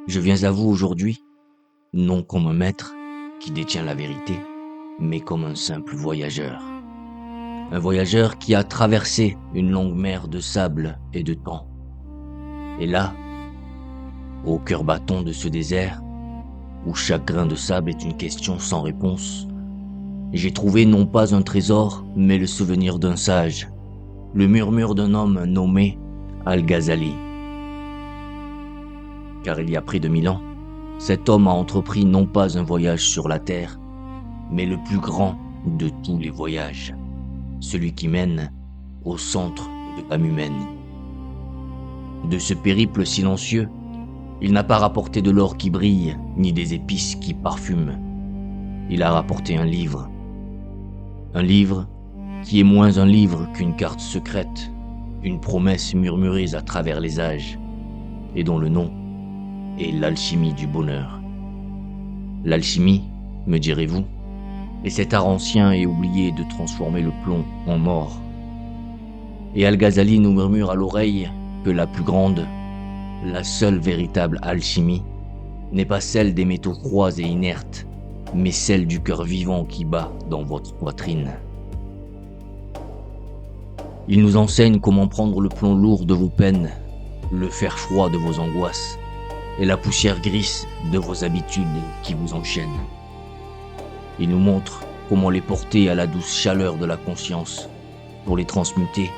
Je viens à vous aujourd'hui, non comme un maître qui détient la vérité, mais comme un simple voyageur. Un voyageur qui a traversé une longue mer de sable et de temps. Et là, au cœur battant de ce désert, où chaque grain de sable est une question sans réponse, j'ai trouvé non pas un trésor, mais le souvenir d'un sage, le murmure d'un homme nommé Al-Ghazali. Car il y a près de 1000 ans, cet homme a entrepris non pas un voyage sur la terre, mais le plus grand de tous les voyages, celui qui mène au centre de l'âme humaine. De ce périple silencieux, il n'a pas rapporté de l'or qui brille, ni des épices qui parfument. Il a rapporté un livre qui est moins un livre qu'une carte secrète, une promesse murmurée à travers les âges, et dont le nom est l'alchimie du bonheur. L'alchimie, me direz-vous, est cet art ancien et oublié de transformer le plomb en or. Et Al-Ghazali nous murmure à l'oreille que la plus grande, la seule véritable alchimie, n'est pas celle des métaux froids et inertes, mais celle du cœur vivant qui bat dans votre poitrine. Il nous enseigne comment prendre le plomb lourd de vos peines, le fer froid de vos angoisses, et la poussière grise de vos habitudes qui vous enchaînent. Il nous montre comment les porter à la douce chaleur de la conscience, pour les transmuter,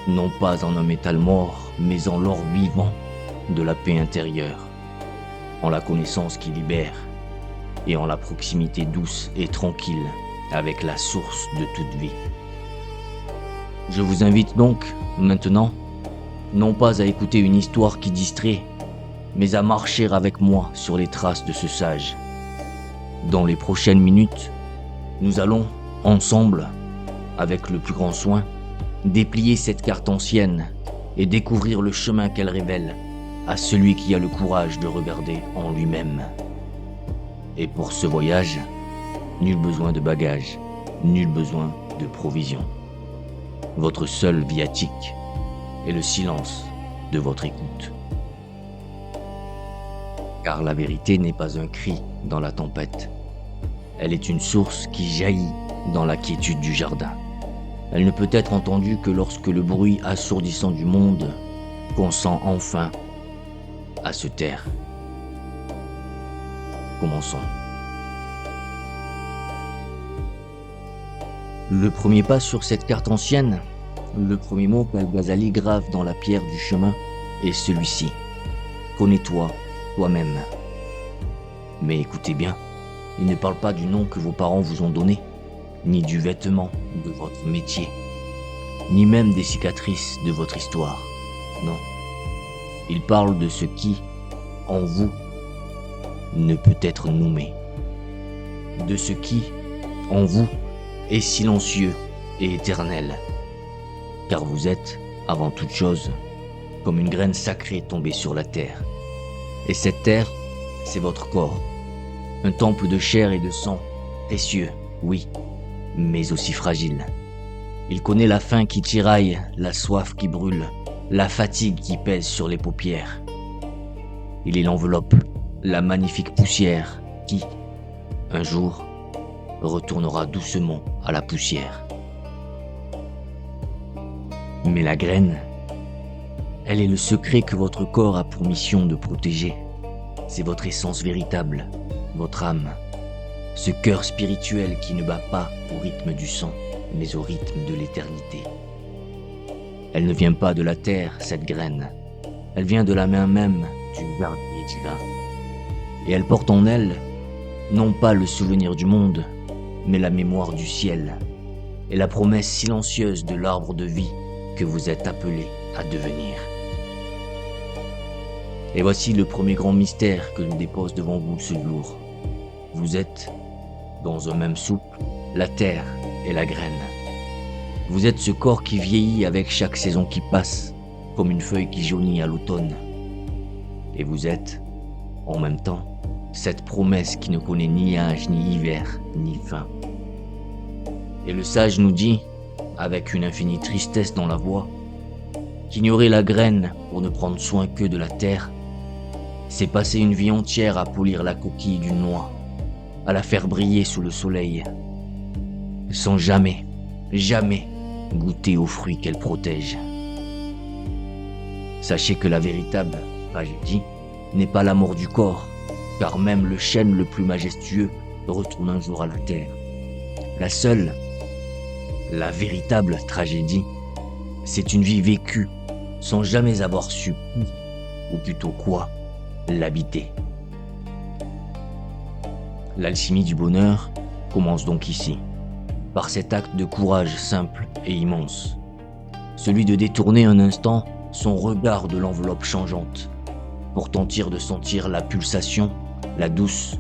non pas en un métal mort, mais en l'or vivant de la paix intérieure, en la connaissance qui libère, et en la proximité douce et tranquille avec la source de toute vie. Je vous invite donc, maintenant, non pas à écouter une histoire qui distrait, mais à marcher avec moi sur les traces de ce sage. Dans les prochaines minutes, nous allons, ensemble, avec le plus grand soin, déplier cette carte ancienne et découvrir le chemin qu'elle révèle à celui qui a le courage de regarder en lui-même. Et pour ce voyage, nul besoin de bagages, nul besoin de provisions. Votre seul viatique est le silence de votre écoute. Car la vérité n'est pas un cri dans la tempête. Elle est une source qui jaillit dans la quiétude du jardin. Elle ne peut être entendue que lorsque le bruit assourdissant du monde consent enfin à se taire. Commençons. Le premier pas sur cette carte ancienne, le premier mot qu'Al-Ghazali grave dans la pierre du chemin est celui-ci. Connais-toi toi-même. Mais écoutez bien, il ne parle pas du nom que vos parents vous ont donné, ni du vêtement de votre métier, ni même des cicatrices de votre histoire. Non. Il parle de ce qui, en vous, ne peut être nommé. De ce qui, en vous, est silencieux et éternel. Car vous êtes, avant toute chose, comme une graine sacrée tombée sur la terre. Et cette terre, c'est votre corps. Un temple de chair et de sang, précieux, oui, mais aussi fragile. Il connaît la faim qui tiraille, la soif qui brûle, la fatigue qui pèse sur les paupières. Il est l'enveloppe, la magnifique poussière qui, un jour, retournera doucement à la poussière. Mais la graine, elle est le secret que votre corps a pour mission de protéger. C'est votre essence véritable, votre âme, ce cœur spirituel qui ne bat pas au rythme du sang, mais au rythme de l'éternité. Elle ne vient pas de la terre, cette graine. Elle vient de la main même du gardien divin. Et elle porte en elle, non pas le souvenir du monde, mais la mémoire du ciel, et la promesse silencieuse de l'arbre de vie que vous êtes appelé à devenir. Et voici le premier grand mystère que je dépose devant vous ce jour. Vous êtes, dans un même souple, la terre et la graine. Vous êtes ce corps qui vieillit avec chaque saison qui passe, comme une feuille qui jaunit à l'automne. Et vous êtes, en même temps, cette promesse qui ne connaît ni âge, ni hiver, ni fin. Et le sage nous dit, avec une infinie tristesse dans la voix, qu'ignorer la graine pour ne prendre soin que de la terre, c'est passer une vie entière à polir la coquille d'une noix, à la faire briller sous le soleil, sans jamais, jamais goûter aux fruits qu'elle protège. Sachez que la véritable tragédie n'est pas la mort du corps, car même le chêne le plus majestueux retourne un jour à la terre. La seule, la véritable tragédie, c'est une vie vécue sans jamais avoir su qui, ou plutôt quoi, l'habiter. L'alchimie du bonheur commence donc ici, par cet acte de courage simple et immense, celui de détourner un instant son regard de l'enveloppe changeante, pour tenter de sentir la pulsation, la douce,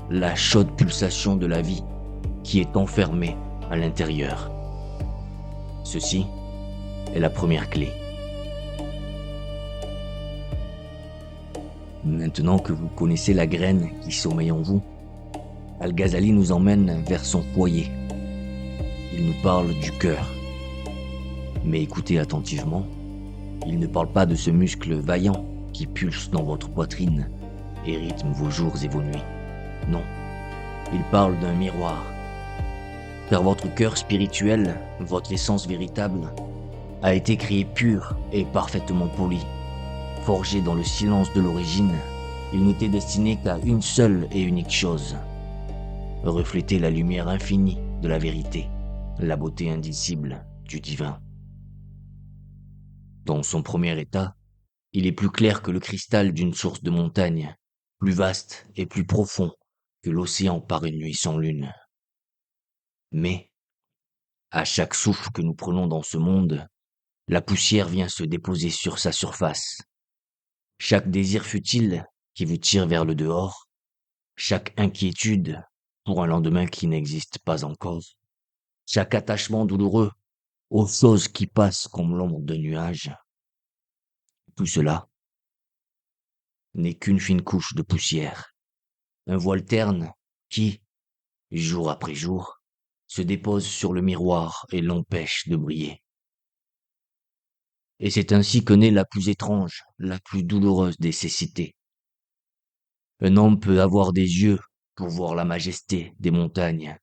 la chaude pulsation de la vie qui est enfermée à l'intérieur. Ceci est la première clé. Maintenant que vous connaissez la graine qui sommeille en vous, Al-Ghazali nous emmène vers son foyer. Il nous parle du cœur. Mais écoutez attentivement, il ne parle pas de ce muscle vaillant qui pulse dans votre poitrine et rythme vos jours et vos nuits. Non, il parle d'un miroir. Car votre cœur spirituel, votre essence véritable, a été créé pur et parfaitement poli. Forgé dans le silence de l'origine, il n'était destiné qu'à une seule et unique chose: refléter la lumière infinie de la vérité, la beauté indicible du divin. Dans son premier état, il est plus clair que le cristal d'une source de montagne, plus vaste et plus profond que l'océan par une nuit sans lune. Mais, à chaque souffle que nous prenons dans ce monde, la poussière vient se déposer sur sa surface. Chaque désir futile qui vous tire vers le dehors, chaque inquiétude pour un lendemain qui n'existe pas encore, chaque attachement douloureux aux choses qui passent comme l'ombre de nuages, tout cela n'est qu'une fine couche de poussière, un voile terne qui, jour après jour, se dépose sur le miroir et l'empêche de briller. Et c'est ainsi que naît la plus étrange, la plus douloureuse des cécités. Un homme peut avoir des yeux pour voir la majesté des montagnes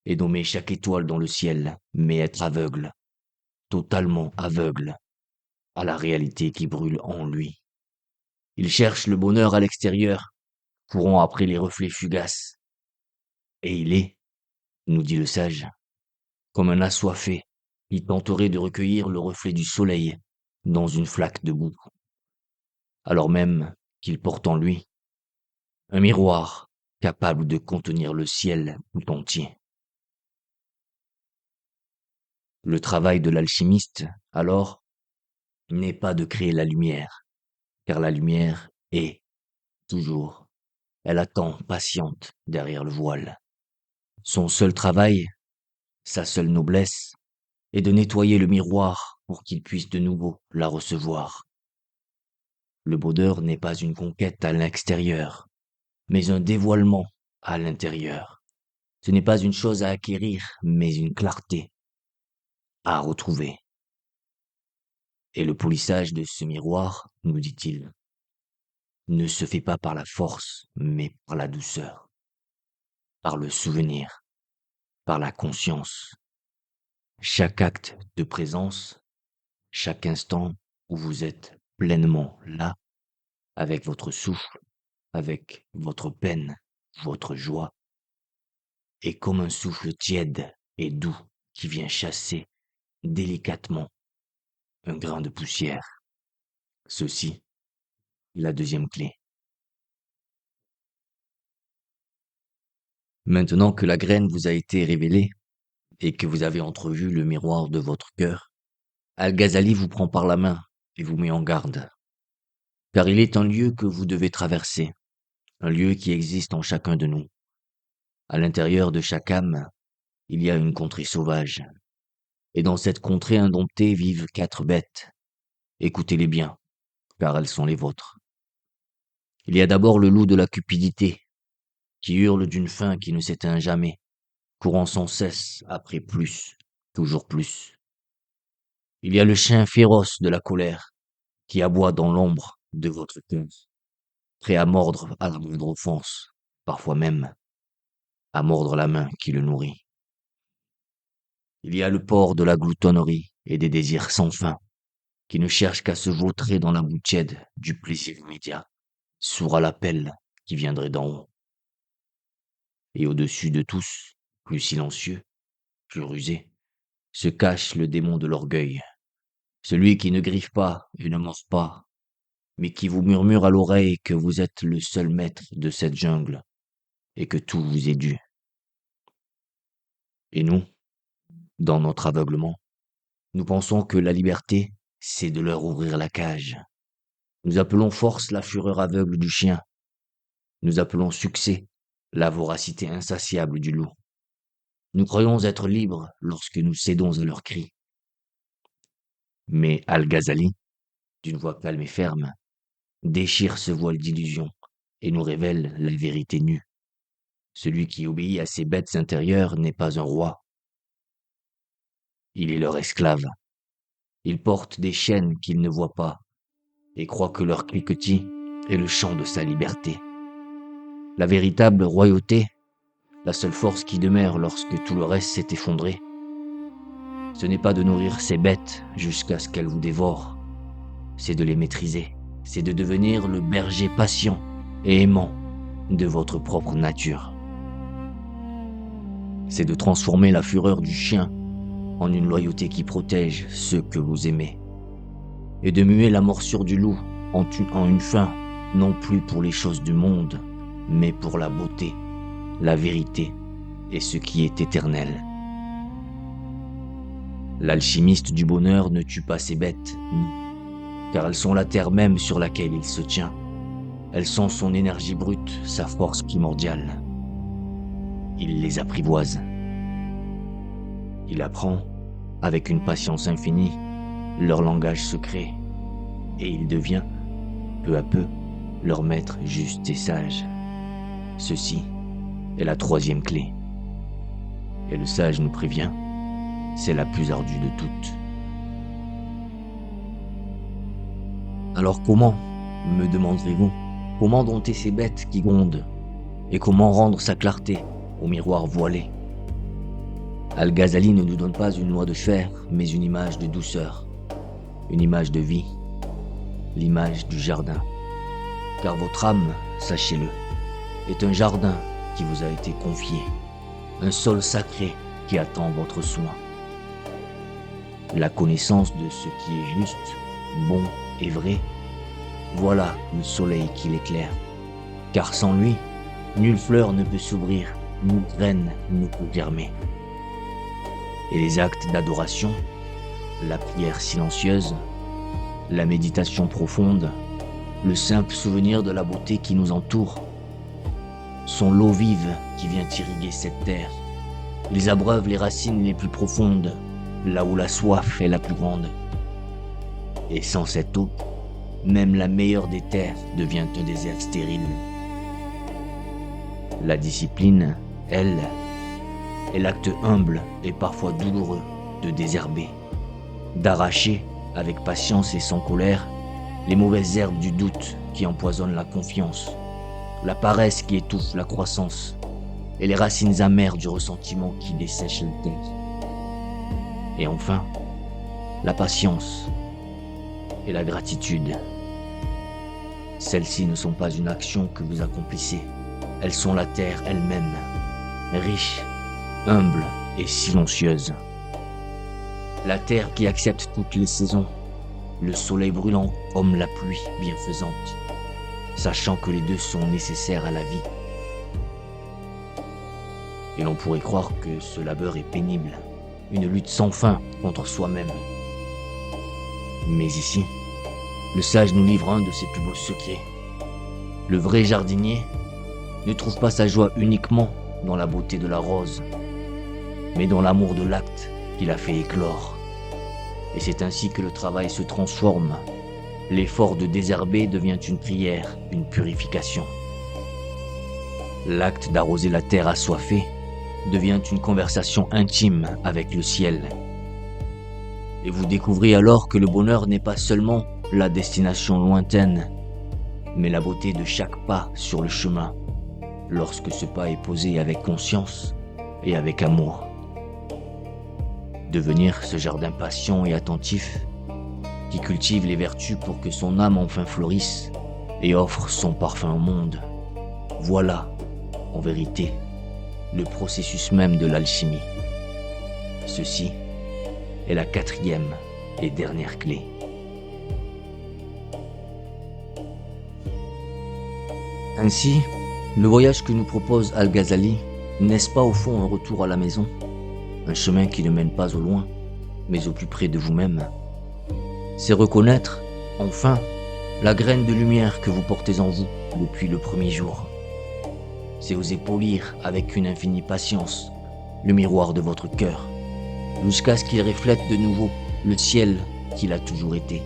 et nommer chaque étoile dans le ciel, mais être aveugle, totalement aveugle, à la réalité qui brûle en lui. Il cherche le bonheur à l'extérieur, courant après les reflets fugaces. Et il est, nous dit le sage, comme un assoiffé qui tenterait de recueillir le reflet du soleil dans une flaque de boue, alors même qu'il porte en lui un miroir capable de contenir le ciel tout entier. Le travail de l'alchimiste, alors, n'est pas de créer la lumière, car la lumière est, toujours, elle attend patiente derrière le voile. Son seul travail, sa seule noblesse, est de nettoyer le miroir pour qu'il puisse de nouveau la recevoir. Le bonheur n'est pas une conquête à l'extérieur, mais un dévoilement à l'intérieur. Ce n'est pas une chose à acquérir, mais une clarté à retrouver. Et le polissage de ce miroir, nous dit-il, ne se fait pas par la force, mais par la douceur, par le souvenir, par la conscience. Chaque acte de présence, chaque instant où vous êtes pleinement là, avec votre souffle, avec votre peine, votre joie, est comme un souffle tiède et doux qui vient chasser délicatement un grain de poussière. Ceci est la deuxième clé. Maintenant que la graine vous a été révélée et que vous avez entrevu le miroir de votre cœur, Al-Ghazali vous prend par la main et vous met en garde. Car il est un lieu que vous devez traverser, un lieu qui existe en chacun de nous. À l'intérieur de chaque âme, il y a une contrée sauvage. Et dans cette contrée indomptée vivent 4 bêtes. Écoutez-les bien, car elles sont les vôtres. Il y a d'abord le loup de la cupidité, qui hurle d'une faim qui ne s'éteint jamais, courant sans cesse après plus, toujours plus. Il y a le chien féroce de la colère, qui aboie dans l'ombre de votre cœur. prêt à mordre à la moindre offense, parfois même à mordre la main qui le nourrit. Il y a le porc de la gloutonnerie et des désirs sans fin, qui ne cherche qu'à se vautrer dans la boue tiède du plaisir immédiat, sourd à l'appel qui viendrait d'en haut. Et au-dessus de tous, plus silencieux, plus rusé, se cache le démon de l'orgueil, celui qui ne griffe pas et ne mord pas, mais qui vous murmure à l'oreille que vous êtes le seul maître de cette jungle et que tout vous est dû. Et nous, dans notre aveuglement, nous pensons que la liberté, c'est de leur ouvrir la cage. Nous appelons force la fureur aveugle du chien. Nous appelons succès la voracité insatiable du loup. Nous croyons être libres lorsque nous cédons à leurs cris. Mais Al-Ghazali, d'une voix calme et ferme, déchire ce voile d'illusion et nous révèle la vérité nue. Celui qui obéit à ses bêtes intérieures n'est pas un roi. Il est leur esclave. Il porte des chaînes qu'il ne voit pas et croit que leur cliquetis est le chant de sa liberté. La véritable royauté, la seule force qui demeure lorsque tout le reste s'est effondré, ce n'est pas de nourrir ces bêtes jusqu'à ce qu'elles vous dévorent, c'est de les maîtriser, c'est de devenir le berger patient et aimant de votre propre nature. C'est de transformer la fureur du chien en une loyauté qui protège ceux que vous aimez, et de muer la morsure du loup en une faim, non plus pour les choses du monde, mais pour la beauté, la vérité et ce qui est éternel. L'alchimiste du bonheur ne tue pas ses bêtes, car elles sont la terre même sur laquelle il se tient. Elles sont son énergie brute, sa force primordiale. Il les apprivoise. Il apprend, avec une patience infinie, leur langage secret, et il devient, peu à peu, leur maître juste et sage. Ceci est la troisième clé. Et le sage nous prévient, c'est la plus ardue de toutes. Alors comment, me demanderez-vous, comment dompter ces bêtes qui grondent, et comment rendre sa clarté au miroir voilé? Al-Ghazali ne nous donne pas une loi de fer, mais une image de douceur, une image de vie, l'image du jardin. Car votre âme, sachez-le, est un jardin qui vous a été confié, un sol sacré qui attend votre soin. La connaissance de ce qui est juste, bon et vrai, voilà le soleil qui l'éclaire. Car sans lui, nulle fleur ne peut s'ouvrir, nulle graine ne peut germer. Et les actes d'adoration, la prière silencieuse, la méditation profonde, le simple souvenir de la beauté qui nous entoure, sont l'eau vive qui vient irriguer cette terre. Ils abreuvent les racines les plus profondes, là où la soif est la plus grande. Et sans cette eau, même la meilleure des terres devient un désert stérile. La discipline, elle, est l'acte humble et parfois douloureux de désherber, d'arracher, avec patience et sans colère, les mauvaises herbes du doute qui empoisonnent la confiance, la paresse qui étouffe la croissance, et les racines amères du ressentiment qui dessèchent la terre. Et enfin, la patience et la gratitude. Celles-ci ne sont pas une action que vous accomplissez, elles sont la terre elle-même, riche, humble et silencieuse. La terre qui accepte toutes les saisons, le soleil brûlant comme la pluie bienfaisante, sachant que les deux sont nécessaires à la vie. Et l'on pourrait croire que ce labeur est pénible, une lutte sans fin contre soi-même. Mais ici, le sage nous livre un de ses plus beaux secrets. Le vrai jardinier ne trouve pas sa joie uniquement dans la beauté de la rose, mais dans l'amour de l'acte qu'il a fait éclore. Et c'est ainsi que le travail se transforme. L'effort de désherber devient une prière, une purification. L'acte d'arroser la terre assoiffée devient une conversation intime avec le ciel. Et vous découvrez alors que le bonheur n'est pas seulement la destination lointaine, mais la beauté de chaque pas sur le chemin, lorsque ce pas est posé avec conscience et avec amour. Devenir ce jardin patient et attentif, qui cultive les vertus pour que son âme enfin fleurisse et offre son parfum au monde. Voilà, en vérité, le processus même de l'alchimie. Ceci est la 4e et dernière clé. Ainsi, le voyage que nous propose Al-Ghazali, n'est-ce pas au fond un retour à la maison? Un chemin qui ne mène pas au loin, mais au plus près de vous-même. C'est reconnaître, enfin, la graine de lumière que vous portez en vous depuis le premier jour. C'est oser polir avec une infinie patience le miroir de votre cœur, jusqu'à ce qu'il reflète de nouveau le ciel qu'il a toujours été.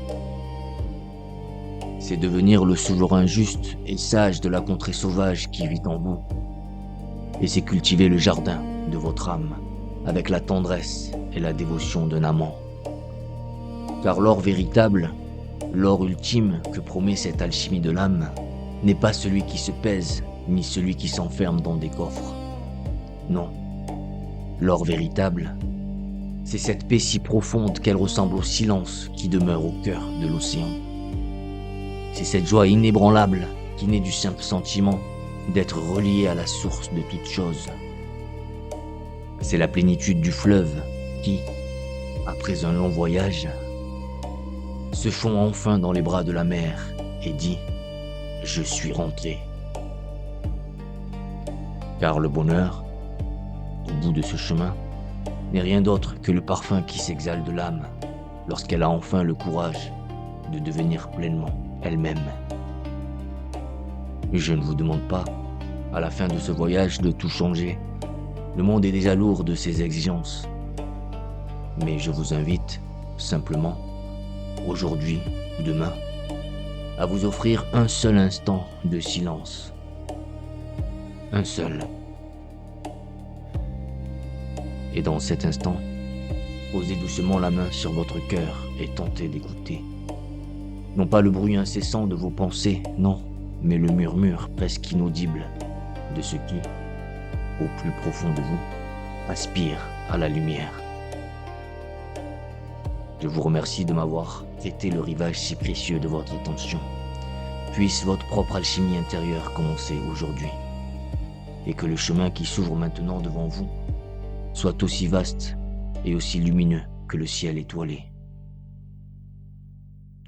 C'est devenir le souverain juste et sage de la contrée sauvage qui vit en vous. Et c'est cultiver le jardin de votre âme avec la tendresse et la dévotion d'un amant. Car l'or véritable, l'or ultime que promet cette alchimie de l'âme, n'est pas celui qui se pèse, ni celui qui s'enferme dans des coffres. Non, l'or véritable, c'est cette paix si profonde qu'elle ressemble au silence qui demeure au cœur de l'océan. C'est cette joie inébranlable qui naît du simple sentiment d'être relié à la source de toute chose. C'est la plénitude du fleuve qui, après un long voyage, se fond enfin dans les bras de la mer et dit « Je suis rentré ». Car le bonheur, au bout de ce chemin, n'est rien d'autre que le parfum qui s'exhale de l'âme lorsqu'elle a enfin le courage de devenir pleinement elle-même. Je ne vous demande pas, à la fin de ce voyage, de tout changer. Le monde est déjà lourd de ses exigences. Mais je vous invite, simplement, aujourd'hui ou demain, à vous offrir un seul instant de silence. Un seul. Et dans cet instant, posez doucement la main sur votre cœur et tentez d'écouter. Non pas le bruit incessant de vos pensées, non, mais le murmure presque inaudible de ce qui, au plus profond de vous, aspire à la lumière. Je vous remercie de m'avoir prêté le rivage si précieux de votre attention. Puisse votre propre alchimie intérieure commencer aujourd'hui, et que le chemin qui s'ouvre maintenant devant vous soit aussi vaste et aussi lumineux que le ciel étoilé.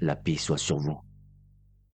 La paix soit sur vous.